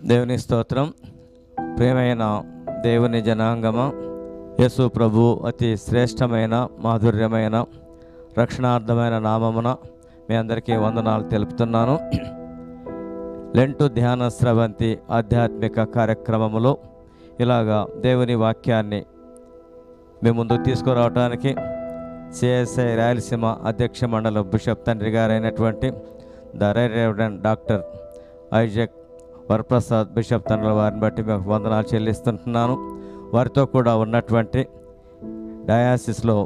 దేవుని స్తోత్రం. ప్రియమైన దేవుని జనాంగమా, యేసు ప్రభు అతి శ్రేష్టమైన మాధుర్యమైన రక్షణార్థమైన నామమున మీ అందరికీ వందనాలు తెలుపుతున్నాను. లెంటు ధ్యాన స్రవంతి ఆధ్యాత్మిక కార్యక్రమములో ఇలాగా దేవుని వాక్యాన్ని మీ ముందుకు తీసుకురావడానికి సిఎస్ఐ రాయలసీమ అధ్యక్ష మండలి బిషప్ తండ్రి గారైనటువంటి the reverend doctor Isaac Varaprasad bishop తండ్రుల వారిని బట్టి మీకు వందనాలు చెల్లిస్తుంటున్నాను. వారితో కూడా ఉన్నటువంటి డయాసిస్లో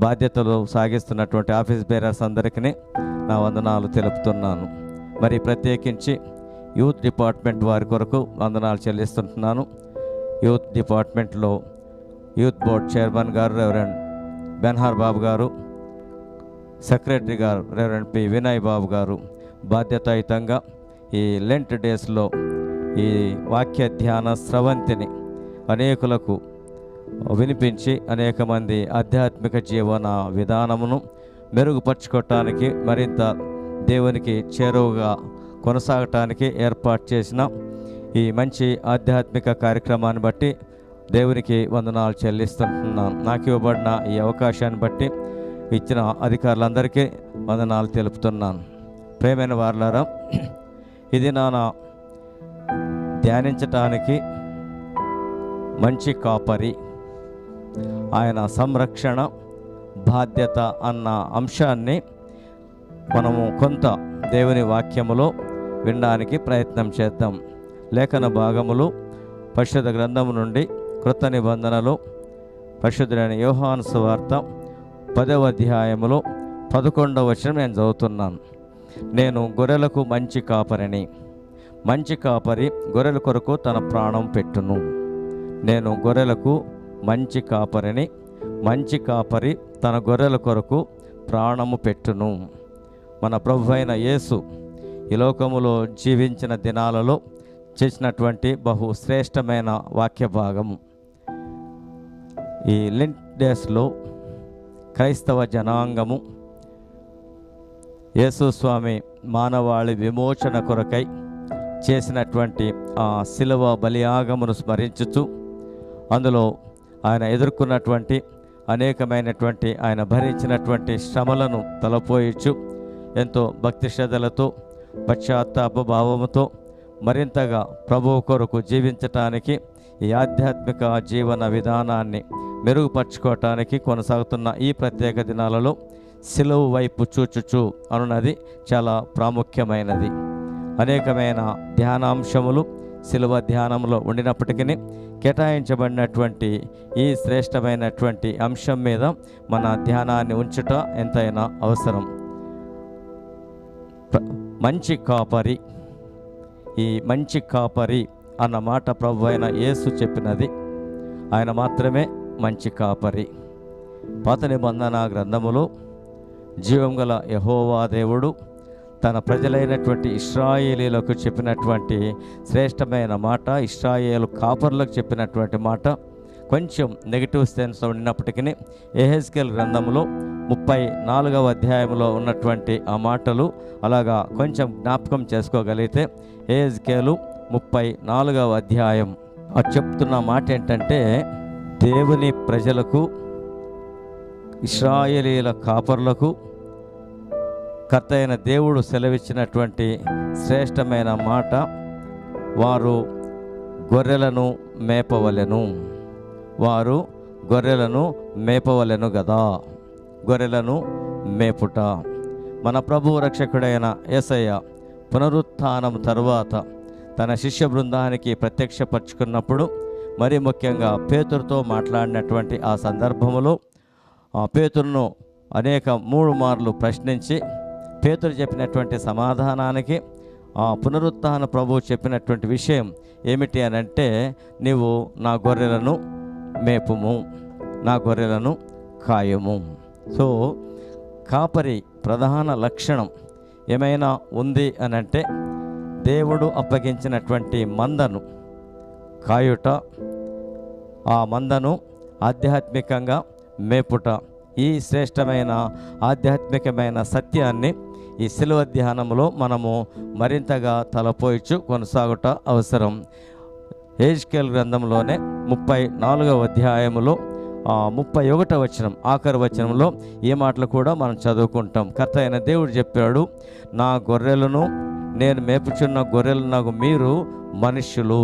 బాధ్యతలు సాగిస్తున్నటువంటి ఆఫీస్ బేరర్స్ అందరికీ నా వందనాలు తెలుపుతున్నాను. మరి ప్రత్యేకించి యూత్ డిపార్ట్మెంట్ వారి కొరకు వందనాలు చెల్లిస్తుంటున్నాను. యూత్ డిపార్ట్మెంట్లో యూత్ బోర్డ్ చైర్మన్ గారు రెవరెండ్ బెన్హార్ బాబు గారు, సెక్రటరీ గారు రెవరెండ్ పి వినయ్ బాబు గారు బాధ్యతాయుతంగా ఈ లెంట్ డేస్లో ఈ వాక్య ధ్యాన స్రవంతిని అనేకులకు వినిపించి అనేక మంది ఆధ్యాత్మిక జీవన విధానమును మెరుగుపరుచుకోవటానికి, మరింత దేవునికి చేరువగా కొనసాగటానికి ఏర్పాటు చేసిన ఈ మంచి ఆధ్యాత్మిక కార్యక్రమాన్ని బట్టి దేవునికి వందనాలు చెల్లిస్తుంటున్నాను. నాకు ఇవ్వబడిన ఈ అవకాశాన్ని బట్టి ఇచ్చిన అధికారులందరికీ వందనాలు తెలుపుతున్నాను. ప్రేమైన వారలారా, ఇది నా ధ్యానించటానికి మంచి కాపరి, ఆయన సంరక్షణ బాధ్యత అన్న అంశాన్ని మనము కొంత దేవుని వాక్యములో వినడానికి ప్రయత్నం చేద్దాం. లేఖన భాగములు పరిశుద్ధ గ్రంథము నుండి కృత నిబంధనలో పరిశుద్ధుడైన యోహాను సువార్త 10వ అధ్యాయములో 11వ వచనం నేను చదువుతున్నాను. నేను గొర్రెలకు మంచి కాపరిని, మంచి కాపరి గొర్రెల కొరకు తన ప్రాణం పెట్టును. నేను గొర్రెలకు మంచి కాపరిని, మంచి కాపరి తన గొర్రెల కొరకు ప్రాణము పెట్టును. మన ప్రభు అయిన యేసు ఈ లోకములో జీవించిన దినాలలో చేసినటువంటి బహు శ్రేష్టమైన వాక్య భాగము. ఈ లెంట్ డేస్లో క్రైస్తవ జనాంగము యేసు స్వామి మానవాళి విమోచన కొరకై చేసినటువంటి ఆ శిలువ బలియాగమును స్మరించుచు, అందులో ఆయన ఎదుర్కొన్నటువంటి అనేకమైనటువంటి ఆయన భరించినటువంటి శ్రమలను తలపోయిచు ఎంతో భక్తి శ్రద్ధలతో పశ్చాత్తాప భావముతో మరింతగా ప్రభువు కొరకు జీవించటానికి, ఈ ఆధ్యాత్మిక జీవన విధానాన్ని మెరుగుపరుచుకోవటానికి కొనసాగుతున్న ఈ ప్రత్యేక దినాలలో శిలువ వైపు చూచుచు అనున్నది చాలా ప్రాముఖ్యమైనది. అనేకమైన ధ్యానాంశములు శిలువ ధ్యానంలో ఉండినప్పటికీ కేటాయించబడినటువంటి ఈ శ్రేష్టమైనటువంటి అంశం మీద మన ధ్యానాన్ని ఉంచుట ఎంతైనా అవసరం. మంచి కాపరి, ఈ మంచి కాపరి అన్న మాట ప్రభు అయిన యేసు చెప్పినది. ఆయన మాత్రమే మంచి కాపరి. పాత నిబంధన గ్రంథములో జీవం గల యెహోవా దేవుడు తన ప్రజలైనటువంటి ఇశ్రాయేలీలకు చెప్పినటువంటి శ్రేష్టమైన మాట, ఇశ్రాయేలు కాపర్లకు చెప్పినటువంటి మాట కొంచెం నెగిటివ్ సెన్స్ ఉన్నప్పటికీ యెహెజ్కేలు గ్రంథంలో 34వ అధ్యాయంలో ఉన్నటువంటి ఆ మాటలు అలాగా కొంచెం జ్ఞాపకం చేసుకోగలిగితే యెహెజ్కేలు 34వ అధ్యాయం చెప్తున్న మాట ఏంటంటే, దేవుని ప్రజలకు, ఇశ్రాయేలీల కాపర్లకు కర్త అయిన దేవుడు సెలవిచ్చినటువంటి శ్రేష్టమైన మాట, వారు గొర్రెలను మేపవలెను, వారు గొర్రెలను మేపవలెను గదా. గొర్రెలను మేపుట మన ప్రభు రక్షకుడైన యేసయ్య పునరుత్థానం తరువాత తన శిష్య బృందానికి ప్రత్యక్షపరుచుకున్నప్పుడు, మరి ముఖ్యంగా పేతురుతో మాట్లాడినటువంటి ఆ సందర్భములో ఆ పేతురును 3 మార్లు ప్రశ్నించి పేతురు చెప్పినటువంటి సమాధానానికి ఆ పునరుత్థాన ప్రభువు చెప్పినటువంటి విషయం ఏమిటి అని అంటే, నీవు నా గొర్రెలను మేపుము, నా గొర్రెలను కాయము. సో కాపరి ప్రధాన లక్షణం ఏమైనా ఉంది అని అంటే, దేవుడు అప్పగించినటువంటి మందను కాయుట, ఆ మందను ఆధ్యాత్మికంగా మేపుట. ఈ శ్రేష్టమైన ఆధ్యాత్మికమైన సత్యాన్ని ఈ శిలువ ధ్యానంలో మనము మరింతగా తలపోయిచు కొనసాగుట అవసరం. యెహెజ్కేలు గ్రంథంలోనే 34వ అధ్యాయములో 31వ వచనం ఆఖరి వచనంలో ఈ మాటలు కూడా మనం చదువుకుంటాం. కర్త అయిన దేవుడు చెప్పాడు, నా గొర్రెలను నేను మేపుచున్న గొర్రెలను మీరు మనుష్యులు.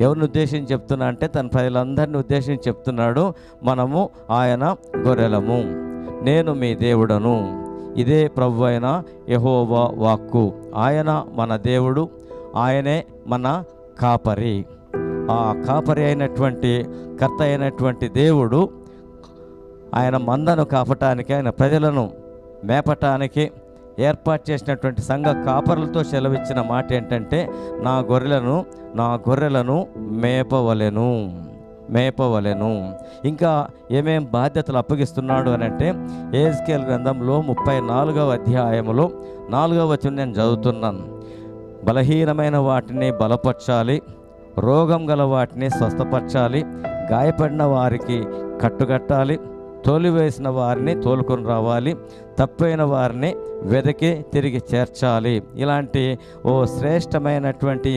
ఎవరిని ఉద్దేశించి చెప్తున్నా అంటే తన ప్రజలందరినీ ఉద్దేశించి చెప్తున్నాడు, మనము ఆయన గొర్రెలము, నేను మీ దేవుడను. ఇదే ప్రభు అయిన యెహోవా వాక్కు. ఆయన మన దేవుడు, ఆయనే మన కాపరి. ఆ కాపరి అయినటువంటి కర్త అయినటువంటి దేవుడు ఆయన మందను కాపటానికి, ఆయన ప్రజలను మేపటానికి ఏర్పాటు చేసినటువంటి సంఘ కాపరులతో సెలవిచ్చిన మాట ఏంటంటే, నా గొర్రెలను మేపవలెను. ఇంకా ఏమేం బాధ్యతలు అప్పగిస్తున్నాడు అని అంటే, యెహెజ్కేలు గ్రంథంలో 34వ అధ్యాయములో 4వ వచనం నేను చదువుతున్నాను. బలహీనమైన వాటిని బలపరచాలి, రోగం గల వాటిని స్వస్థపరచాలి, గాయపడిన వారికి కట్టుకట్టాలి, తోలివేసిన వారిని తోలుకొని రావాలి, తప్పైన వారిని వెదకి తిరిగి చేర్చాలి. ఇలాంటి శ్రేష్టమైనటువంటి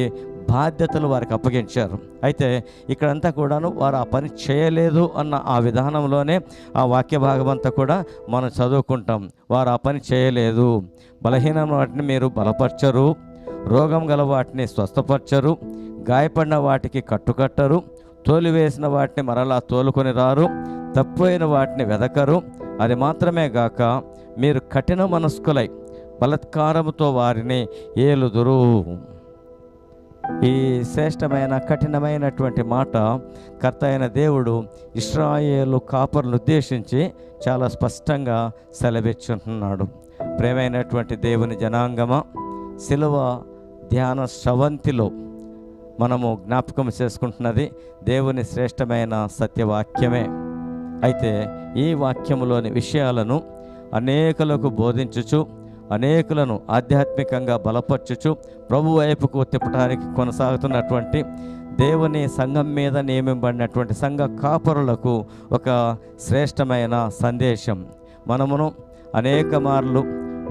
బాధ్యతలు వారికి అప్పగించారు. అయితే ఇక్కడంతా కూడాను వారు ఆ పని చేయలేదు అన్న ఆ విధానంలోనే ఆ వాక్య భాగం అంతా కూడా మనం చదువుకుంటాం. వారు ఆ పని చేయలేదు. బలహీనమైన వాటిని మీరు బలపరచరు, రోగం గల వాటిని స్వస్థపరచరు, గాయపడిన వాటికి కట్టుకట్టరు, తోలివేసిన వాటిని మరలా తోలుకొని రారు, తప్పైన వాటిని వెదకరు. అది మాత్రమే గాక మీరు కఠిన మనస్కులై బలత్కారముతో వారిని ఏలుదురు. ఈ శ్రేష్టమైన కఠినమైనటువంటి మాట కర్త అయిన దేవుడు ఇశ్రాయేలు కాపరులను ఉద్దేశించి చాలా స్పష్టంగా సెలవిచ్చుంటున్నాడు. ప్రేమైనటువంటి దేవుని జనాంగమా, శిలువ ధ్యాన శ్రవంతిలో మనము జ్ఞాపకం చేసుకుంటున్నది దేవుని శ్రేష్టమైన సత్యవాక్యమే. అయితే ఈ వాక్యములోని విషయాలను అనేకులకు బోధించుచు, అనేకులను ఆధ్యాత్మికంగా బలపరచుచు ప్రభు వైపుకు తిప్పడానికి కొనసాగుతున్నటువంటి దేవుని సంఘం మీద నియమింపబడినటువంటి సంఘ కాపరులకు ఒక శ్రేష్టమైన సందేశం. మనమును అనేక మార్లు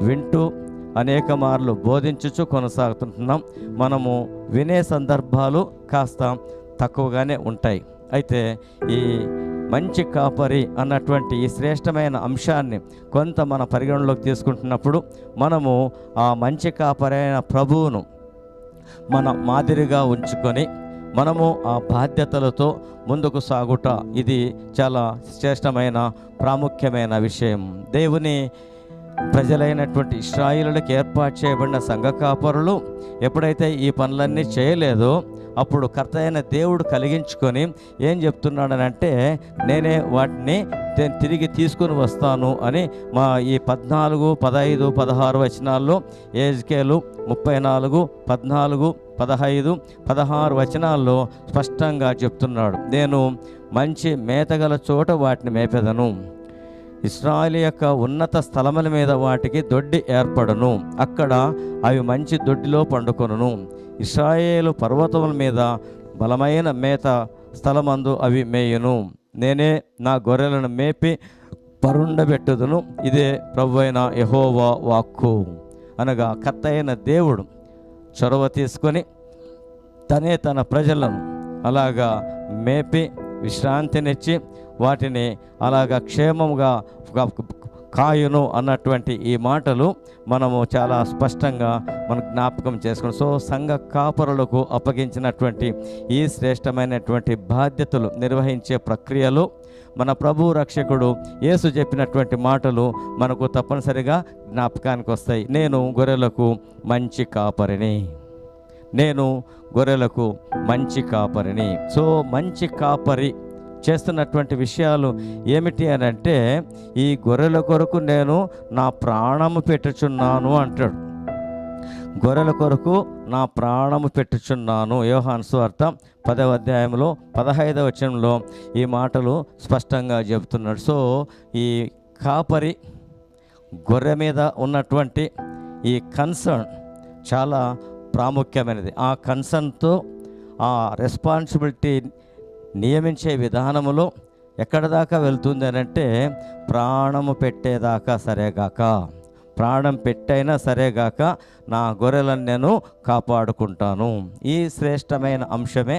వింటూ అనేక మార్లు బోధించుచు కొనసాగుతుంటున్నాం. మనము వినే సందర్భాలు కాస్త తక్కువగానే ఉంటాయి. అయితే ఈ మంచి కాపరి అన్నటువంటి ఈ శ్రేష్టమైన అంశాన్ని కొంత మన పరిగణలోకి తీసుకుంటున్నప్పుడు మనము ఆ మంచి కాపరి అయిన ప్రభువును మన మాదిరిగా ఉంచుకొని మనము ఆ బాధ్యతలతో ముందుకు సాగుట, ఇది చాలా శ్రేష్టమైన ప్రాముఖ్యమైన విషయం. దేవుని ప్రజలైనటువంటి ఇశ్రాయేలులకు ఏర్పాటు చేయబడిన సంఘ కాపరులు ఎప్పుడైతే ఈ పనులన్నీ చేయలేదో అప్పుడు కర్త అయిన దేవుడు కలిగించుకొని ఏం చెప్తున్నాడనంటే, నేనే వాటిని తిరిగి తీసుకొని వస్తాను అని మా ఈ 14, 15, 16 వచనాల్లో యెహెజ్కేలు 34, 14, 15, 16 వచనాల్లో స్పష్టంగా చెప్తున్నాడు. నేను మంచి మేతగల చోట వాటిని మేపెదను, ఇశ్రాయేలు యొక్క ఉన్నత స్థలముల మీద వాటికి దొడ్డి ఏర్పడను, అక్కడ అవి మంచి దొడ్డిలో పండుకొనును. ఇశ్రాయేలు పర్వతముల మీద బలమైన మేత స్థలమందు అవి మేయును. నేనే నా గొర్రెలను మేపి పరుండబెట్టుదును. ఇదే ప్రభువైన యెహోవా వాక్కు. అనగా కర్త అయిన దేవుడు చొరవ తీసుకొని తనే తన ప్రజలను అలాగా మేపి విశ్రాంతినిచ్చి వాటిని అలాగా క్షేమముగా కాయును అన్నటువంటి ఈ మాటలు మనము చాలా స్పష్టంగా మనం జ్ఞాపకం చేసుకున్నాం. సో సంఘ కాపరులకు అప్పగించినటువంటి ఈ శ్రేష్టమైనటువంటి బాధ్యతలు నిర్వహించే ప్రక్రియలో మన ప్రభు రక్షకుడు యేసు చెప్పినటువంటి మాటలు మనకు తప్పనిసరిగా జ్ఞాపకానికి వస్తాయి. నేను గొర్రెలకు మంచి కాపరిని, నేను గొర్రెలకు మంచి కాపరిని. సో మంచి కాపరి చేస్తున్నటువంటి విషయాలు ఏమిటి అని అంటే, ఈ గొర్రెల కొరకు నేను నా ప్రాణము పెట్టుచున్నాను అంటాడు. గొర్రెల కొరకు నా ప్రాణము పెట్టుచున్నాను. యోహాను సువార్త 10వ అధ్యాయంలో 15వ వచనంలో ఈ మాటలు స్పష్టంగా చెబుతున్నాడు. సో ఈ కాపరి గొర్రె మీద ఉన్నటువంటి ఈ కన్సర్న్ చాలా ప్రాముఖ్యమైనది. ఆ కన్సర్న్తో ఆ రెస్పాన్సిబిలిటీ నియమించే విధానములో ఎక్కడ దాకా వెళ్తుంది అని అంటే, ప్రాణము పెట్టేదాకా సరేగాక, ప్రాణం పెట్టైనా సరేగాక నా గొర్రెలను నేను కాపాడుకుంటాను. ఈ శ్రేష్టమైన అంశమే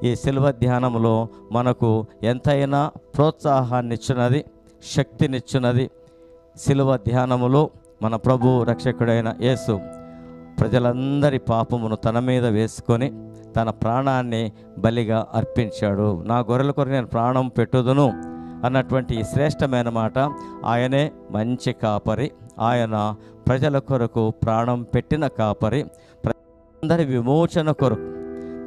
ఈ శిలువ ధ్యానంలో మనకు ఎంతైనా ప్రోత్సాహాన్ని ఇచ్చినది, శక్తినిచ్చినది. శిలువ ధ్యానములో మన ప్రభు రక్షకుడైన యేసు ప్రజలందరి పాపమును తన మీద వేసుకొని తన ప్రాణాన్ని బలిగా అర్పించాడు. నా గొర్రెల కొరకు నేను ప్రాణం పెట్టుదును అన్నటువంటి ఈ శ్రేష్టమైన మాట. ఆయనే మంచి కాపరి, ఆయన ప్రజల కొరకు ప్రాణం పెట్టిన కాపరి, ప్రజలందరి విమోచన కొరకు,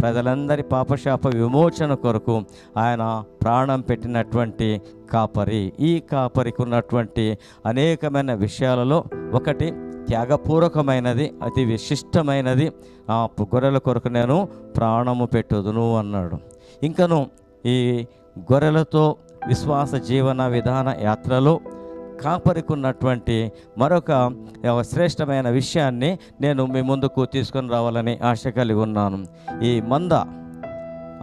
ప్రజలందరి పాపశాప విమోచన కొరకు ఆయన ప్రాణం పెట్టినటువంటి కాపరి. ఈ కాపరికి ఉన్నటువంటి అనేకమైన విషయాలలో ఒకటి త్యాగపూర్వకమైనది, అతి విశిష్టమైనది. ఆ గొర్రెల కొరకు నేను ప్రాణము పెట్టుదును అన్నాడు. ఇంకను ఈ గొర్రెలతో విశ్వాస జీవన విధాన యాత్రలో కాపరికి ఉన్నటువంటి మరొక శ్రేష్టమైన విషయాన్ని నేను మీ ముందుకు తీసుకొని రావాలని ఆశ కలిగి ఉన్నాను. ఈ మంద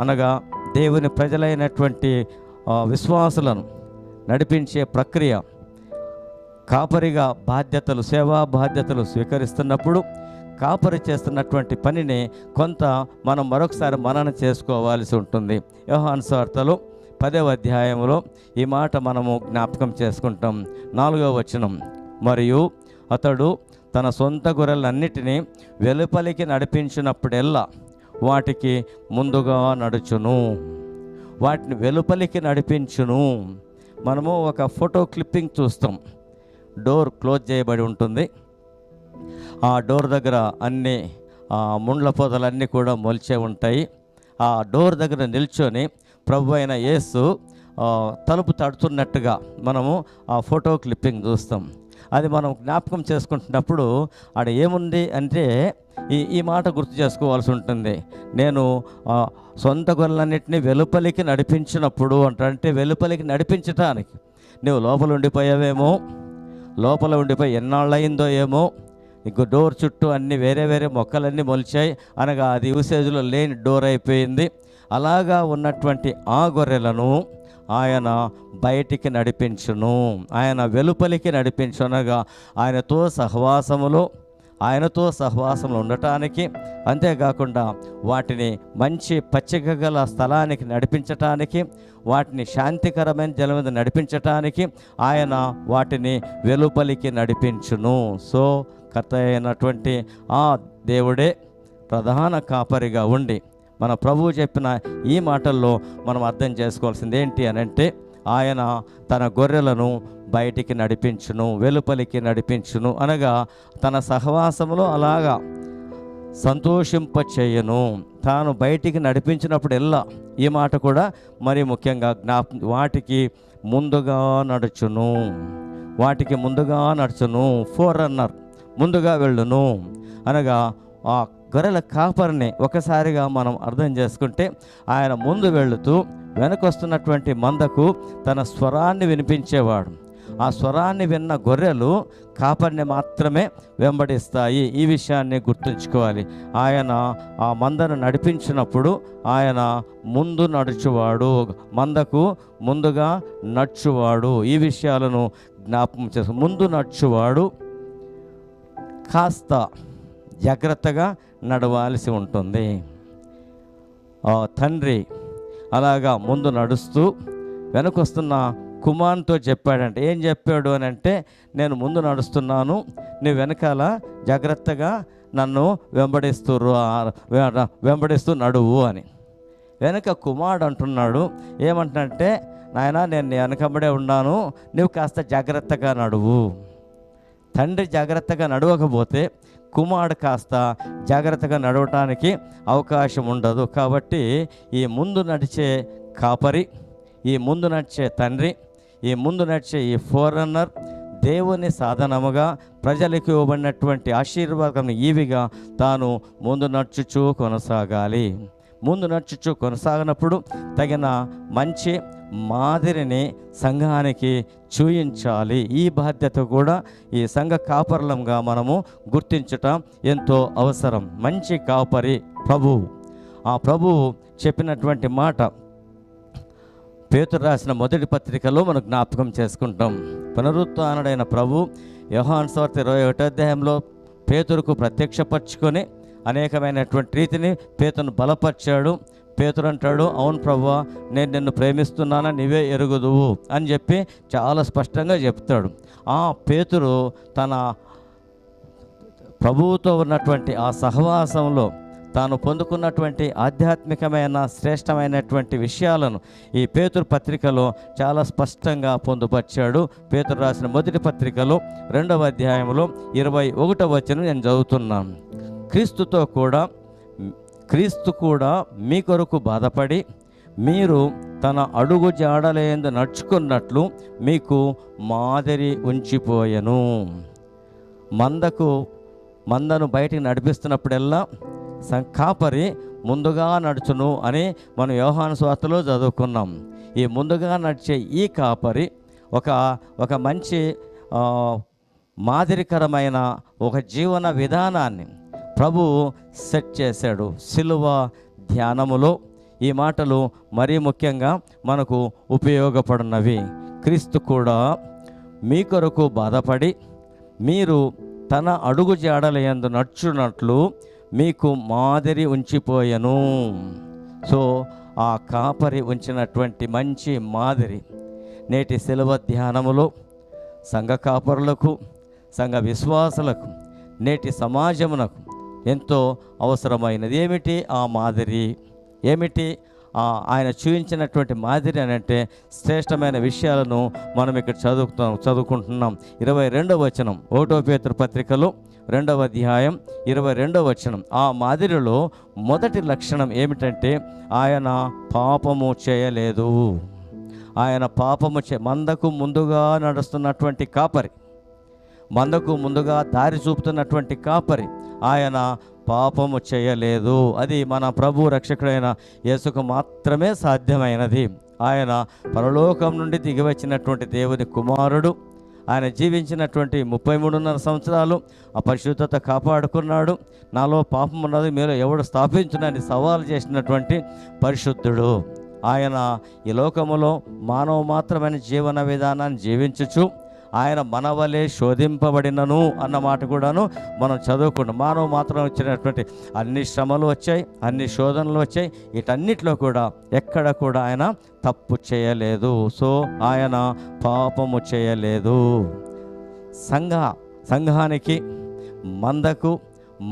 అనగా దేవుని ప్రజలైనటువంటి విశ్వాసులను నడిపించే ప్రక్రియ. కాపరిగా బాధ్యతలు, సేవా బాధ్యతలు స్వీకరిస్తున్నప్పుడు కాపరి చేస్తున్నటువంటి పనిని కొంత మనం మరొకసారి మనన చేసుకోవాల్సి ఉంటుంది. యోహాను సువార్తలో 10వ అధ్యాయంలో ఈ మాట మనము జ్ఞాపకం చేసుకుంటాం. 4వ వచనం, మరియు అతడు తన సొంత గొర్రెలన్నిటినీ వెలుపలికి నడిపించినప్పుడెల్లా వాటికి ముందుగా నడుచును. వాటిని వెలుపలికి నడిపించును. మనము ఒక ఫోటో క్లిప్పింగ్ చూస్తాం. డోర్ క్లోజ్ చేయబడి ఉంటుంది. ఆ డోర్ దగ్గర అన్ని ముండ్ల పొదలన్నీ కూడా మొలిచే ఉంటాయి. ఆ డోర్ దగ్గర నిల్చొని ప్రభు అయిన యేసు తలుపు తడుతున్నట్టుగా మనము ఆ ఫోటో క్లిప్పింగ్ చూస్తాం. అది మనం జ్ఞాపకం చేసుకుంటున్నప్పుడు ఆడ ఏముంది అంటే ఈ మాట గుర్తు చేసుకోవాల్సి ఉంటుంది. నేను సొంత గొర్రెలన్నింటినీ వెలుపలికి నడిపించినప్పుడు అంటే వెలుపలికి నడిపించటానికి నువ్వు లోపల ఉండిపోయావేమో, లోపల ఉండిపోయి ఎన్నాళ్ళయిందో ఏమో, ఇంకో డోర్ చుట్టూ అన్నీ వేరే వేరే మొక్కలన్నీ మొలిచాయి అనగా అది యూసేజ్లో లేని డోర్ అయిపోయింది. అలాగా ఉన్నటువంటి ఆ గొర్రెలను ఆయన బయటికి నడిపించును, ఆయన వెలుపలికి నడిపించునగా ఆయనతో సహవాసంలో ఉండటానికి, అంతేకాకుండా వాటిని మంచి పచ్చిక గల స్థలానికి నడిపించటానికి, వాటిని శాంతికరమైన జలం మీద నడిపించటానికి ఆయన వాటిని వెలుపలికి నడిపించును. సో కర్త అయినటువంటి ఆ దేవుడే ప్రధాన కాపరిగా ఉండి మన ప్రభువు చెప్పిన ఈ మాటల్లో మనం అర్థం చేసుకోవాల్సింది ఏంటి అని అంటే, ఆయన తన గొర్రెలను బయటికి నడిపించును, వెలుపలికి నడిపించును అనగా తన సహవాసంలో అలాగా సంతోషింపచేయను. తాను బయటికి నడిపించినప్పుడెల్లా ఈ మాట కూడా మరి ముఖ్యంగా వాటికి ముందుగా నడుచును. ఫోరన్నర్, ముందుగా వెళ్ళును అనగా ఆ గొర్రెల కాపరిని ఒకసారిగా మనం అర్థం చేసుకుంటే ఆయన ముందు వెళుతూ వెనకొస్తున్నటువంటి మందకు తన స్వరాన్ని వినిపించేవాడు. ఆ స్వరాన్ని విన్న గొర్రెలు కాపరిని మాత్రమే వెంబడిస్తాయి. ఈ విషయాన్ని గుర్తుంచుకోవాలి. ఆయన ఆ మందను నడిపించినప్పుడు ఆయన ముందు నడుచువాడు, మందకు ముందుగా నడుచువాడు. ఈ విషయాలను జ్ఞాపకం చేసు. ముందు నడుచువాడు కాస్త జాగ్రత్తగా నడవాల్సి ఉంటుంది. తండ్రి అలాగా ముందు నడుస్తూ వెనకొస్తున్న కుమారునితో చెప్పాడంటే, ఏం చెప్పాడు అని అంటే, నేను ముందు నడుస్తున్నాను, నువ్వు వెనకాల జాగ్రత్తగా నన్ను వెంబడిస్తూ నడువు అని. వెనక కుమారుడు అంటున్నాడు, ఏమంటున్నాడంటే, నాయన నేను వెనకబడే ఉన్నాను, నువ్వు కాస్త జాగ్రత్తగా నడువు. తండ్రి జాగ్రత్తగా నడవకపోతే కుమారుడు కాస్త జాగ్రత్తగా నడవటానికి అవకాశం ఉండదు. కాబట్టి ఈ ముందు నడిచే కాపరి, ఈ ముందు నడిచే తండ్రి, ఈ ముందు నడిచే ఈ ఫోరన్నర్ దేవుని సాధనముగా ప్రజలకు ఇవ్వబడినటువంటి ఆశీర్వాదం ఈవిగా తాను ముందు నడుచుచూ కొనసాగాలి. ముందు నడుచుచూ కొనసాగినప్పుడు తగిన మంచి మాదిరిని సంఘానికి చూయించాలి. ఈ బాధ్యత కూడా ఈ సంఘ కాపరులంగా మనము గుర్తించటం ఎంతో అవసరం. మంచి కాపరి ప్రభువు. ఆ ప్రభువు చెప్పినటువంటి మాట పేతురు రాసిన మొదటి పత్రికలో మనం జ్ఞాపకం చేసుకుంటాం. పునరుత్థానుడైన ప్రభు యోహాను సువార్త 21వ అధ్యాయంలో పేతురుకు ప్రత్యక్షపరచుకొని అనేకమైనటువంటి రీతిని పేతురును బలపరిచాడు. పేతురు అంటాడు, అవును ప్రభువా, నేను నిన్ను ప్రేమిస్తున్నానా, నీవే ఎరుగుదువు అని చెప్పి చాలా స్పష్టంగా చెప్తాడు. ఆ పేతురు తన ప్రభువుతో ఉన్నటువంటి ఆ సహవాసంలో తాను పొందుకున్నటువంటి ఆధ్యాత్మికమైన శ్రేష్టమైనటువంటి విషయాలను ఈ పేతురు పత్రికలో చాలా స్పష్టంగా పొందుపరిచాడు. పేతురు రాసిన మొదటి పత్రికలో 2వ అధ్యాయంలో 21వ వచనం నేను చదువుతున్నాను. క్రీస్తు కూడా మీ కొరకు బాధపడి మీరు తన అడుగు జాడలేందు నడుచుకున్నట్లు మీకు మాదిరి ఉంచిపోయెను. మందను బయటికి నడిపిస్తున్నప్పుడల్లా కాపరి ముందుగా నడుచును అని మనం యోహాను సువార్తలో చదువుకున్నాం. ఈ ముందుగా నడిచే ఈ కాపరి ఒక మంచి మాదిరికరమైన ఒక జీవన విధానాన్ని ప్రభువు సెట్ చేశాడు. సిలువ ధ్యానములో ఈ మాటలు మరీ ముఖ్యంగా మనకు ఉపయోగపడినవి. క్రీస్తు కూడా మీ కొరకు బాధపడి మీరు తన అడుగు జాడలయందు నడుచున్నట్లు మీకు మాదిరి ఉంచిపోయెను. సో ఆ కాపరి ఉంచినటువంటి మంచి మాదిరి నేటి సిలువ ధ్యానములో సంఘ కాపరులకు, సంఘ విశ్వాసులకు, నేటి సమాజమునకు ఎంతో అవసరమైనది. ఏమిటి ఆ మాదిరి? ఏమిటి ఆయన చూపించినటువంటి మాదిరి అని అంటే శ్రేష్టమైన విషయాలను మనం ఇక్కడ చదువుకుంటున్నాం. 22వ వచనం 1వ పేతురు పత్రికలో 2వ అధ్యాయం 22వ వచనం. ఆ మాదిరిలో మొదటి లక్షణం ఏమిటంటే ఆయన పాపము చేయలేదు. ఆయన మందకు ముందుగా నడుస్తున్నటువంటి కాపరి, మందకు ముందుగా దారి చూపుతున్నటువంటి కాపరి ఆయన పాపము చేయలేదు. అది మన ప్రభు రక్షకుడైన యేసుకు మాత్రమే సాధ్యమైనది. ఆయన పరలోకం నుండి దిగివచ్చినటువంటి దేవుని కుమారుడు. ఆయన జీవించినటువంటి 33.5 సంవత్సరాలు ఆ పరిశుద్ధత కాపాడుకున్నాడు. నాలో పాపం ఉన్నది మీరు ఎవడు స్థాపించునని సవాలు చేసినటువంటి పరిశుద్ధుడు. ఆయన ఈ లోకములో మానవ మాత్రమైన జీవన విధానాన్ని జీవించుచు ఆయన మనవలే శోధింపబడినను అన్న మాట కూడాను మనం చదువుకుంటాం. మానవ మాత్రం వచ్చినటువంటి అన్ని శ్రమలు వచ్చాయి, అన్ని శోధనలు వచ్చాయి. వీటన్నిటిలో కూడా ఎక్కడ కూడా ఆయన తప్పు చేయలేదు. సో ఆయన పాపము చేయలేదు. సంఘానికి, మందకు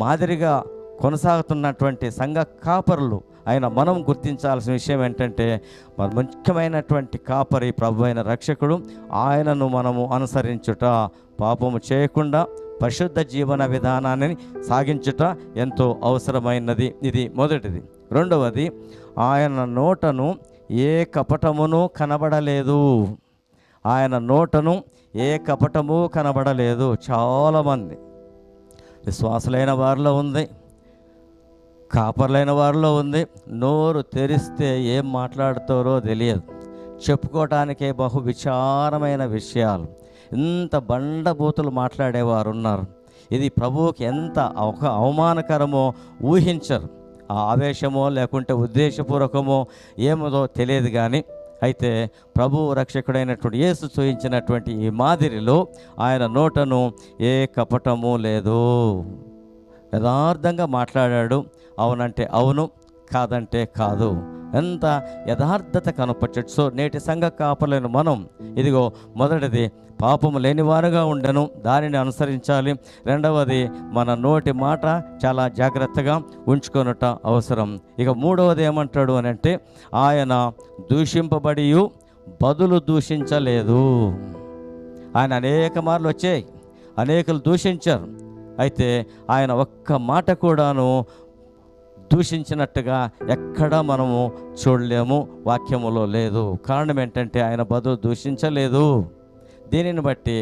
మాదిరిగా కొనసాగుతున్నటువంటి సంఘ కాపరులు ఆయన మనం గుర్తించాల్సిన విషయం ఏంటంటే, మన ముఖ్యమైనటువంటి కాపరి ప్రభు అయిన రక్షకుడు. ఆయనను మనము అనుసరించుట, పాపము చేయకుండా పరిశుద్ధ జీవన విధానాన్ని సాగించుట ఎంతో అవసరమైనది. ఇది మొదటిది. రెండవది, ఆయన నోటను ఏ కపటమును కనబడలేదు. ఆయన నోటను ఏ కపటము కనబడలేదు. చాలామంది విశ్వాసులైన వారిలో ఉంది, కాపర్లైన వారిలో ఉంది. నోరు తెరిస్తే ఏం మాట్లాడుతారో తెలియదు. చెప్పుకోవటానికే బహు విచారమైన విషయాలు, ఇంత బండబూతులు మాట్లాడేవారు ఉన్నారు. ఇది ప్రభువుకి ఎంత ఒక అవమానకరమో ఊహించరు. ఆ ఆవేశమో లేకుంటే ఉద్దేశపూర్వకమో ఏమో తెలియదు. కానీ అయితే ప్రభు రక్షకుడైనటువంటి యేసు చూయించినటువంటి ఈ మాదిరిలో ఆయన నోటను ఏ కపటము లేదు. యథార్థంగా మాట్లాడాడు. అవునంటే అవును, కాదంటే కాదు. ఎంత యథార్థత కనపరచు. సో నేటి సంఘ కాపరులైన మనం ఇదిగో మొదటిది పాపము లేనివారుగా ఉండను, దానిని అనుసరించాలి. రెండవది మన నోటి మాట చాలా జాగ్రత్తగా ఉంచుకొనుట అవసరం. ఇక మూడవది ఏమంటాడు అని అంటే, ఆయన దూషింపబడి బదులు దూషించలేదు. ఆయన అనేక మార్లు వచ్చాయి, అనేకులు దూషించారు. అయితే ఆయన ఒక్క మాట కూడాను దూషించినట్టుగా ఎక్కడా మనము చూడలేము, వాక్యములో లేదు. కారణం ఏంటంటే ఆయన బదులు దూషించలేదు. దీనిని బట్టి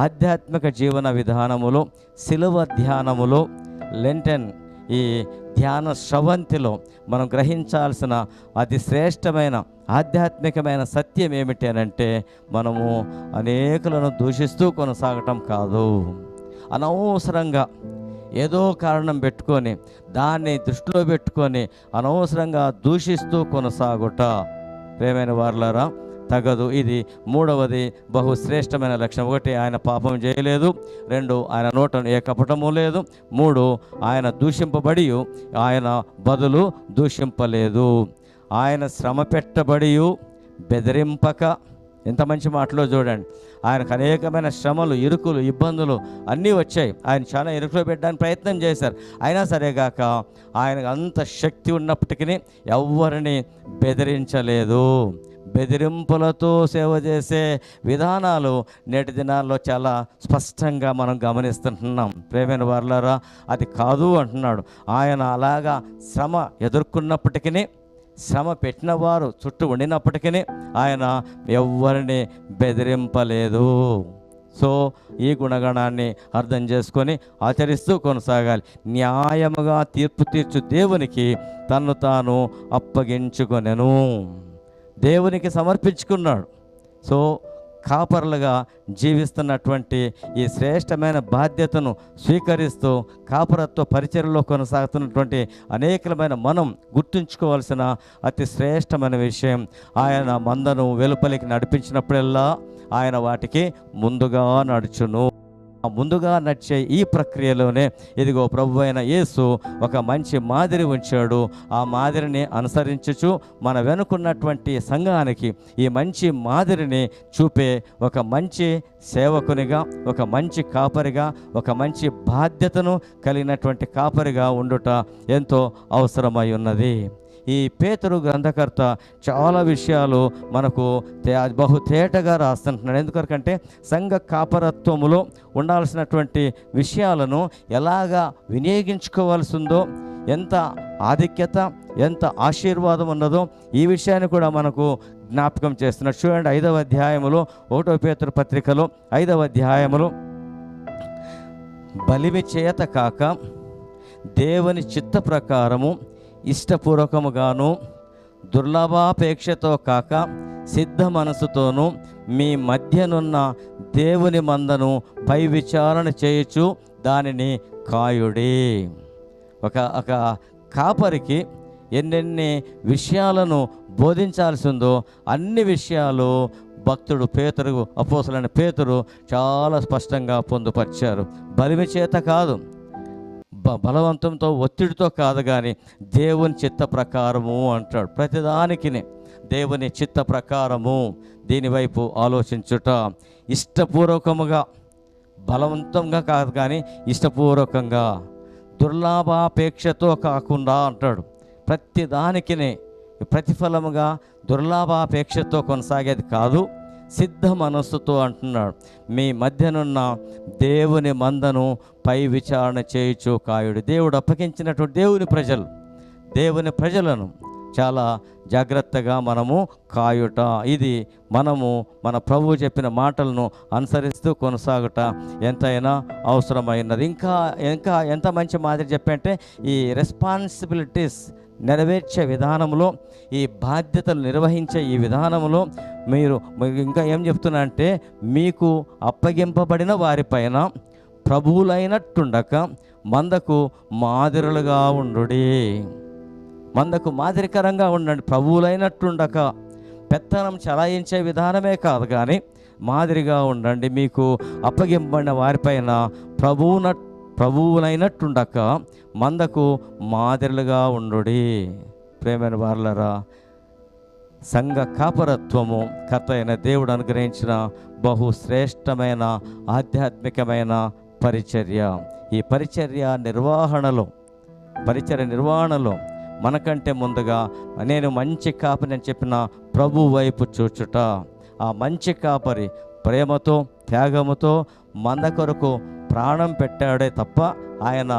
ఆధ్యాత్మిక జీవన విధానములో, సిలువ ధ్యానములో, లెంటెన్ ఈ ధ్యాన శ్రవంతిలో మనం గ్రహించాల్సిన అతి శ్రేష్టమైన ఆధ్యాత్మికమైన సత్యం ఏమిటి అనంటే, మనము అనేకులను దూషిస్తూ కొనసాగటం కాదు. అనవసరంగా ఏదో కారణం పెట్టుకొని, దాన్ని దృష్టిలో పెట్టుకొని అనవసరంగా దూషిస్తూ కొనసాగుట. ప్రియమైన వారలారా, తగదు. ఇది మూడవది బహుశ్రేష్టమైన లక్షణం. ఒకటి, ఆయన పాపం చేయలేదు. రెండు, ఆయన నోట ఏ కపటము లేదు. మూడు, ఆయన దూషింపబడి ఆయన బదులు దూషింపలేదు. ఆయన శ్రమ పెట్టబడి బెదిరింపక, ఎంత మంచి మాటలో చూడండి. ఆయనకు అనేకమైన శ్రమలు, ఇరుకులు, ఇబ్బందులు అన్నీ వచ్చాయి. ఆయన చాలా ఇరుకులో పెట్టడానికి ప్రయత్నం చేశారు. అయినా సరేగాక ఆయనకు అంత శక్తి ఉన్నప్పటికీ ఎవ్వరిని బెదిరించలేదు. బెదిరింపులతో సేవ చేసే విధానాలు నేటి దినాల్లో చాలా స్పష్టంగా మనం గమనిస్తుంటున్నాం. ప్రేమైన వారలారా, అది కాదు అంటున్నాడు. ఆయన అలాగా శ్రమ ఎదుర్కొన్నప్పటికీ, శ్రమ పెట్టిన వారు చుట్టూ ఉండినప్పటికీ ఆయన ఎవ్వరిని బెదిరింపలేదు. సో ఈ గుణగణాన్ని అర్థం చేసుకొని ఆచరిస్తూ కొనసాగాలి. న్యాయముగా తీర్పు తీర్చు దేవునికి తన్ను తాను అప్పగించుకొనెను. దేవునికి సమర్పించుకున్నాడు. సో కాపరులుగా జీవిస్తున్నటువంటి ఈ శ్రేష్టమైన బాధ్యతను స్వీకరిస్తూ కాపరత్వ పరిచర్యలో కొనసాగుతున్నటువంటి అనేకమైన మనం గుర్తుంచుకోవాల్సిన అతి శ్రేష్టమైన విషయం, ఆయన మందను వెలుపలికి నడిపించినప్పుడల్లా ఆయన వాటికి ముందుగా నడుచును. ముందుగా నడిచే ఈ ప్రక్రియలోనే ఇదిగో ప్రభు అయిన యేసు ఒక మంచి మాదిరి ఉంచాడు. ఆ మాదిరిని అనుసరించుచు మన వెనుకున్నటువంటి సంఘానికి ఈ మంచి మాదిరిని చూపే ఒక మంచి సేవకునిగా, ఒక మంచి కాపరిగా, ఒక మంచి బాధ్యతను కలిగినటువంటి కాపరిగా ఉండుట ఎంతో అవసరమై ఉన్నది. ఈ పేతురు గ్రంథకర్త చాలా విషయాలు మనకు బహుతేటగా రాస్తుంటున్నాడు. ఎందుకంటే సంఘ కాపరత్వములో ఉండాల్సినటువంటి విషయాలను ఎలాగా వినియోగించుకోవాల్సి ఉందో, ఎంత ఆధిక్యత, ఎంత ఆశీర్వాదం ఉన్నదో ఈ విషయాన్ని కూడా మనకు జ్ఞాపకం చేస్తున్నాడు. చూడండి, 5వ అధ్యాయములో 1వ పేతురు పత్రికలో 5వ అధ్యాయములో, బలిమి చేత కాక దేవుని చిత్త ప్రకారము ఇష్టపూర్వకముగాను దుర్లభాపేక్షతో కాక సిద్ధ మనసుతోనూ మీ మధ్యనున్న దేవుని మందను పై విచారణ చేయుచు దానిని కాయుడి. ఒక కాపరికి ఎన్నెన్ని విషయాలను బోధించాల్సి ఉందో అన్ని విషయాలు భక్తుడు పేతురు, అపోస్తలుడైన పేతురు చాలా స్పష్టంగా పొందుపరిచారు. బలిమి చేత కాదు, బలవంతంతో, ఒత్తిడితో కాదు, కానీ దేవుని చిత్త ప్రకారము అంటాడు. ప్రతిదానికి దేవుని చిత్త ప్రకారము, దీనివైపు ఆలోచించుట, ఇష్టపూర్వకముగా, బలవంతంగా కాదు కానీ ఇష్టపూర్వకంగా, దుర్లాభాపేక్షతో కాకుండా అంటాడు. ప్రతిదానికి ప్రతిఫలముగా దుర్లాభాపేక్షతో కొనసాగేది కాదు, సిద్ధ మనస్సుతో అంటున్నాడు. మీ మధ్యనున్న దేవుని మందను పై విచారణ చేయుచు కాయుడు. దేవుడు అప్పగించినటువంటి దేవుని ప్రజలను చాలా జాగ్రత్తగా మనము కాయుట. ఇది మనము మన ప్రభువు చెప్పిన మాటలను అనుసరిస్తూ కొనసాగుట ఎంతైనా అవసరమైనది. ఇంకా ఎంత మంచి మాదిరి చెప్పంటే, ఈ రెస్పాన్సిబిలిటీస్ నెరవేర్చే విధానంలో, ఈ బాధ్యతలు నిర్వహించే ఈ విధానంలో మీరు ఇంకా ఏం చెప్తున్నా అంటే, మీకు అప్పగింపబడిన వారిపైన ప్రభువులైనట్టుండక మందకు మాదిరులుగా ఉండుడి. మందకు మాదిరికరంగా ఉండండి. ప్రభువులైనట్టుండక, పెత్తనం చలాయించే విధానమే కాదు కానీ మాదిరిగా ఉండండి. మీకు అప్పగింపబడిన వారిపైన ప్రభువులైనట్టుండక మందకు మాదిరిలుగా ఉండుడి. ప్రేమైన వారలారా, సంఘ కాపరత్వము కర్త అయిన దేవుడు అనుగ్రహించిన బహుశ్రేష్టమైన ఆధ్యాత్మికమైన పరిచర్య. ఈ పరిచర్య నిర్వహణలో మనకంటే ముందుగా నేను మంచి కాపరి అని చెప్పిన ప్రభు వైపు చూచుట. ఆ మంచి కాపరి ప్రేమతో, త్యాగముతో మంద కొరకు ప్రాణం పెట్టాడే తప్ప ఆయన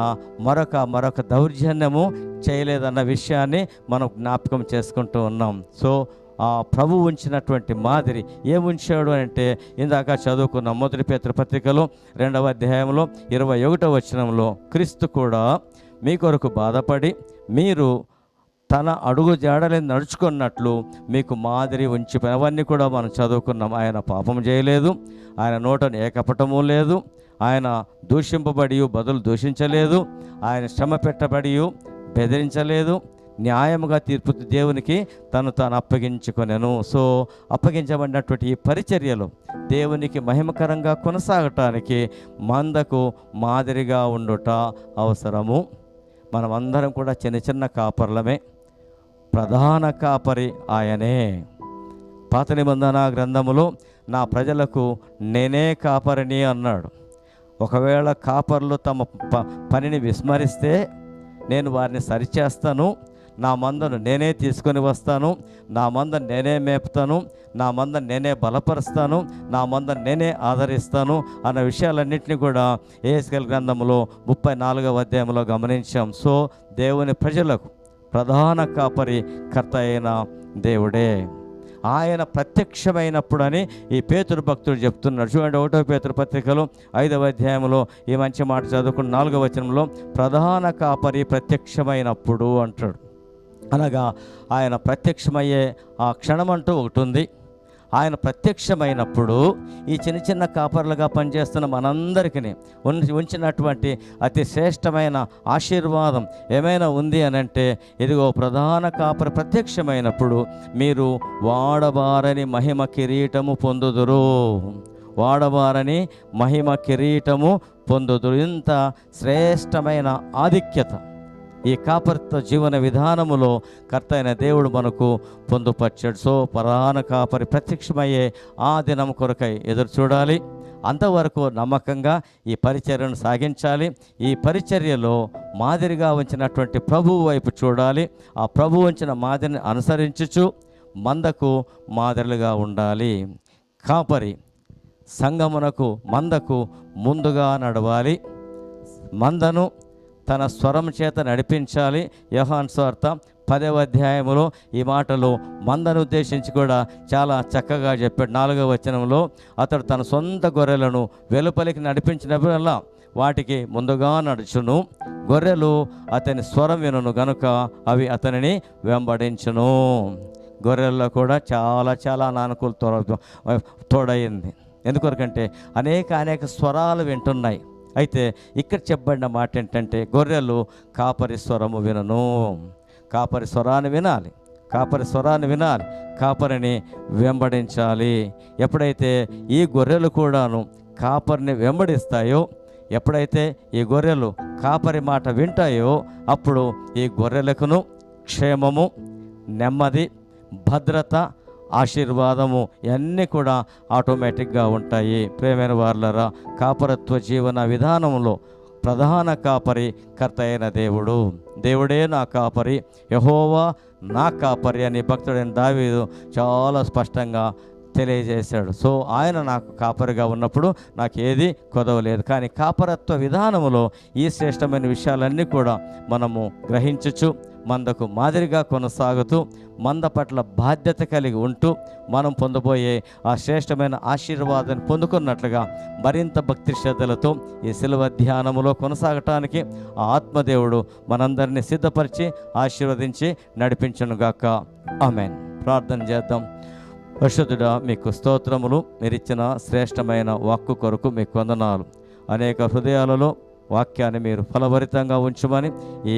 మరొక దౌర్జన్యము చేయలేదన్న విషయాన్ని మనం జ్ఞాపకం చేసుకుంటూ ఉన్నాం. సో ఆ ప్రభు ఉంచినటువంటి మాదిరి ఏముంచాడు అంటే, ఇందాక చదువుకున్న 1 పేతురు పత్రికలో 2వ అధ్యాయంలో 21వ వచనంలో, క్రీస్తు కూడా మీ కొరకు బాధపడి మీరు తన అడుగు జాడలని నడుచుకున్నట్లు మీకు మాదిరి ఉంచిపోయి, అవన్నీ కూడా మనం చదువుకున్నాం. ఆయన పాపం చేయలేదు, ఆయన నోటను ఏ కపటము లేదు, ఆయన దూషింపబడి బదులు దూషించలేదు, ఆయన శ్రమ పెట్టబడి బెదిరించలేదు, న్యాయముగా తీర్పు దేవునికి తాను అప్పగించుకొనెను. సో అప్పగించబడినటువంటి ఈ పరిచర్యలు దేవునికి మహిమకరంగా కొనసాగటానికి మందకు మాదిరిగా ఉండుట అవసరము. మనమందరం కూడా చిన్న చిన్న కాపర్లమే, ప్రధాన కాపరి ఆయనే. పాత నిబంధన గ్రంథములో నా ప్రజలకు నేనే కాపరిని అన్నాడు. ఒకవేళ కాపర్లు తమ పనిని విస్మరిస్తే నేను వారిని సరిచేస్తాను, నా మందను నేనే తీసుకొని వస్తాను, నా మందను నేనే మేపుతాను, నా మందను నేనే బలపరుస్తాను, నా మందను నేనే ఆదరిస్తాను అన్న విషయాలన్నింటినీ కూడా యెహెజ్కేలు గ్రంథంలో 34వ అధ్యాయంలో గమనించాం. సో దేవుని ప్రజలకు ప్రధాన కాపరి కర్త అయిన దేవుడే. ఆయన ప్రత్యక్షమైనప్పుడని ఈ పేతురు భక్తుడు చెప్తున్నాడు. చూడండి, 1వ పేతురు పత్రికలో 5వ అధ్యాయంలో ఈ మంచి మాట చదువుకున్న 4వ వచనంలో ప్రధాన కాపరి ప్రత్యక్షమైనప్పుడు అంటాడు. అనగా ఆయన ప్రత్యక్షమయ్యే ఆ క్షణమంటూ ఒకటి ఉంది. ఆయన ప్రత్యక్షమైనప్పుడు ఈ చిన్న చిన్న కాపర్లుగా పనిచేస్తున్న మనందరికీ ఉంచినటువంటి అతి శ్రేష్టమైన ఆశీర్వాదం ఏమైనా ఉంది అని అంటే, ఇదిగో ప్రధాన కాపరి ప్రత్యక్షమైనప్పుడు మీరు వాడబారని మహిమ కిరీటము పొందుదురు. వాడబారని మహిమ కిరీటము పొందుదురు. ఇంత శ్రేష్టమైన ఆధిక్యత ఈ కాపరిత్వ జీవన విధానములో కర్త అయిన దేవుడు మనకు పొందుపరిచాడు. సో ప్రధాన కాపరి ప్రత్యక్షమయ్యే ఆ దినం కొరకై ఎదురు చూడాలి. అంతవరకు నమ్మకంగా ఈ పరిచర్యను సాగించాలి. ఈ పరిచర్యలో మాదిరిగా ఉంచినటువంటి ప్రభువు వైపు చూడాలి. ఆ ప్రభువు ఉంచిన మాదిరిని అనుసరించుచు మందకు మాదిరిగా ఉండాలి. కాపరి సంగమునకు మందకు ముందుగా నడవాలి. మందను తన స్వరం చేత నడిపించాలి. యోహాను సువార్త 10వ అధ్యాయములో ఈ మాటలు మందను ఉద్దేశించి కూడా చాలా చక్కగా చెప్పాడు. 4వ వచనంలో అతడు తన సొంత గొర్రెలను వెలుపలికి నడిపించినప్పుడల్లా వాటికి ముందుగా నడుచును, గొర్రెలు అతని స్వరం వినును గనుక అవి అతనిని వెంబడించును. గొర్రెల్లో కూడా చాలా నానుకూల తోడయింది. ఎందుకొరకంటే అనేక స్వరాలు వింటున్నాయి. అయితే ఇక్కడ చెప్పబడిన మాట ఏంటంటే, గొర్రెలు కాపరి స్వరము వినను. కాపరి స్వరాన్ని వినాలి, కాపరి స్వరాన్ని వినాలి, కాపరిని వెంబడించాలి. ఎప్పుడైతే ఈ గొర్రెలు కూడాను కాపరిని వెంబడిస్తాయో, ఎప్పుడైతే ఈ గొర్రెలు కాపరి మాట వింటాయో, అప్పుడు ఈ గొర్రెలకును క్షేమము, నెమ్మది, భద్రత, ఆశీర్వాదము ఇవన్నీ కూడా ఆటోమేటిక్గా ఉంటాయి. ప్రియమైన వారలారా, కాపరత్వ జీవన విధానంలో ప్రధాన కాపరి కర్త అయిన దేవుడు. దేవుడే నా కాపరి, యెహోవా నా కాపరి అని భక్తుడైన దావీదు చాలా స్పష్టంగా తెలియజేశాడు. సో ఆయన నాకు కాపరిగా ఉన్నప్పుడు నాకు ఏది కొదవలేదు. కానీ కాపరత్వ విధానములో ఈ శ్రేష్టమైన విషయాలన్నీ కూడా మనము గ్రహించచ్చు, మందకు మాదిరిగా కొనసాగుతూ మంద పట్ల బాధ్యత కలిగి ఉంటూ మనం పొందబోయే ఆ శ్రేష్టమైన ఆశీర్వాదాన్ని పొందుకున్నట్లుగా మరింత భక్తి శ్రద్ధలతో ఈ శిలువ ధ్యానములో కొనసాగటానికి ఆ ఆత్మదేవుడు మనందరినీ సిద్ధపరిచి ఆశీర్వదించి నడిపించునుగాక. ఆమేన్. ప్రార్థన చేద్దాం. పరిశుద్ధుడా, మీకు స్తోత్రములు. మీరిచ్చిన శ్రేష్టమైన వాక్కు కొరకు మీకు వందనాలు. అనేక హృదయాలలో వాక్యాన్ని మీరు ఫలభరితంగా ఉంచమని ఈ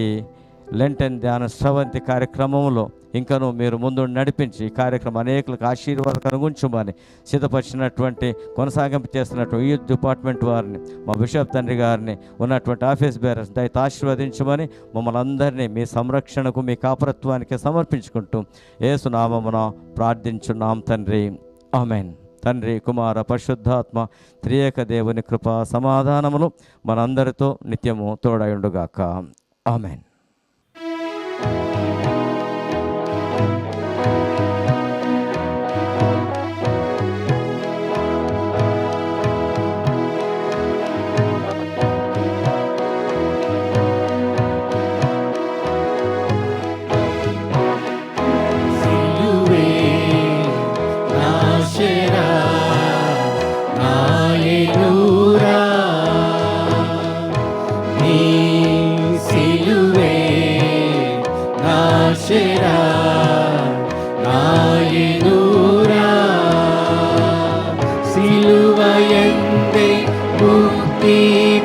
లెంటెన్ ధ్యాన స్రవంతి కార్యక్రమంలో ఇంకనూ మీరు ముందు నడిపించి ఈ కార్యక్రమం అనేకులకు ఆశీర్వాదకరంగా ఉంచుమని సిద్ధపరిచినటువంటి కొనసాగింపు చేస్తున్నటువంటి యూత్ డిపార్ట్మెంట్ వారిని, మా బిషప్ తండ్రి గారిని, ఉన్నటువంటి ఆఫీస్ బేరర్స్ దయతో ఆశీర్వదించమని మమ్మల్ని అందరినీ మీ సంరక్షణకు, మీ కాపరత్వానికి సమర్పించుకుంటూ యేసు నామమున ప్రార్థించున్నాం తండ్రి. ఆమేన్. తండ్రి, కుమార, పరిశుద్ధాత్మ త్రియేక దేవుని కృప సమాధానములు మనందరితో నిత్యము తోడయుండుగాక. ఆమేన్.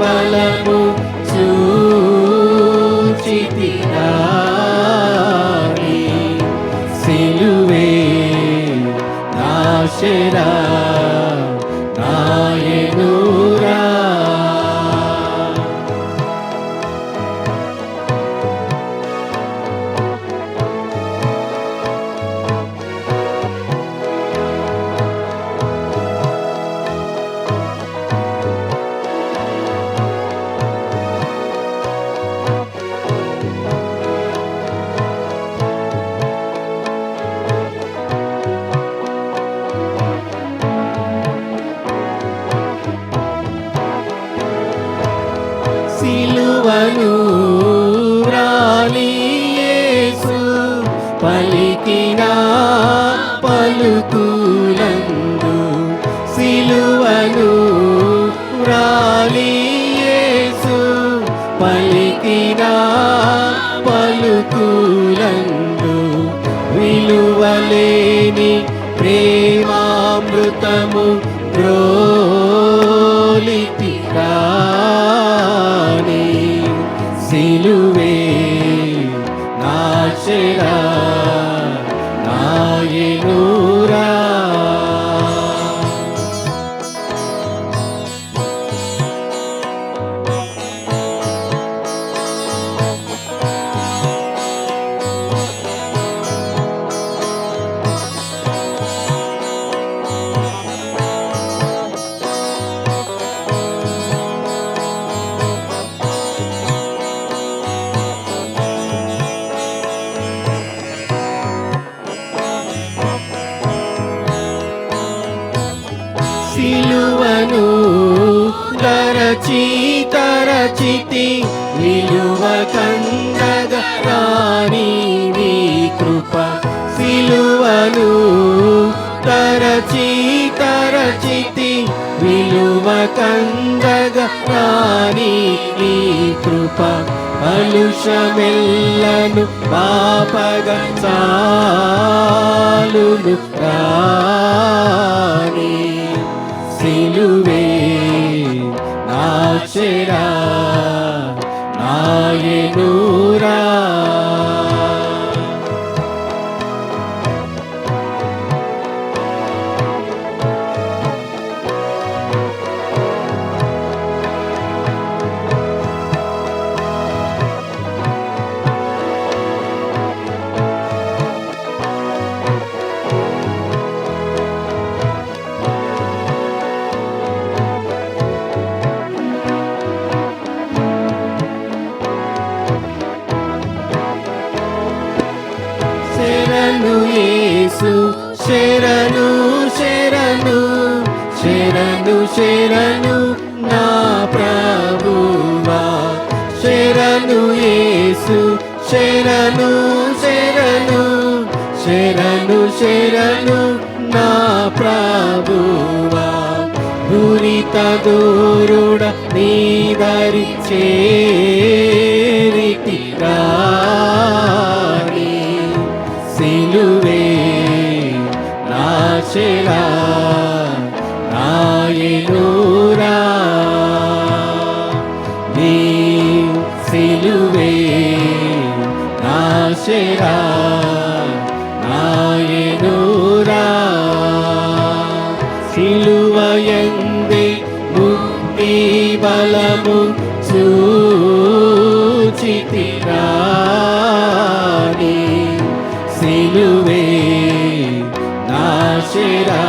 బలము చూచితిరా పలికిన పలుకులందు సిలువను రాలి యేసు పలికిన పలుకులందు విలువలేని ప్రేమామృతము గ్రోలితి రాణి సిలువే నాశరా నాయనురా సిలువను తరచితి విలువ కందగ రాణి నీ కృప సిలువను తరచితి విలువ కందగ రాణి నీ కృప కలుషమెల్లను పాపగ చాలును రాణి సిలువే నాశరా నాయనురా శరణు యేసు శరణు శరణు శరణు శరణు నా ప్రభువా శరణు యేసు శరణు శరణు శరణు శరణు నా ప్రభువా దురిత దూరుడ నీదరి చేరితి రాణి సిలువే నాశరా నాయనురా నీ సిలువే నాశరా నాయనురా సిలువయందే ముక్తి బలము చూచితి రాణి సిలువే నాశరా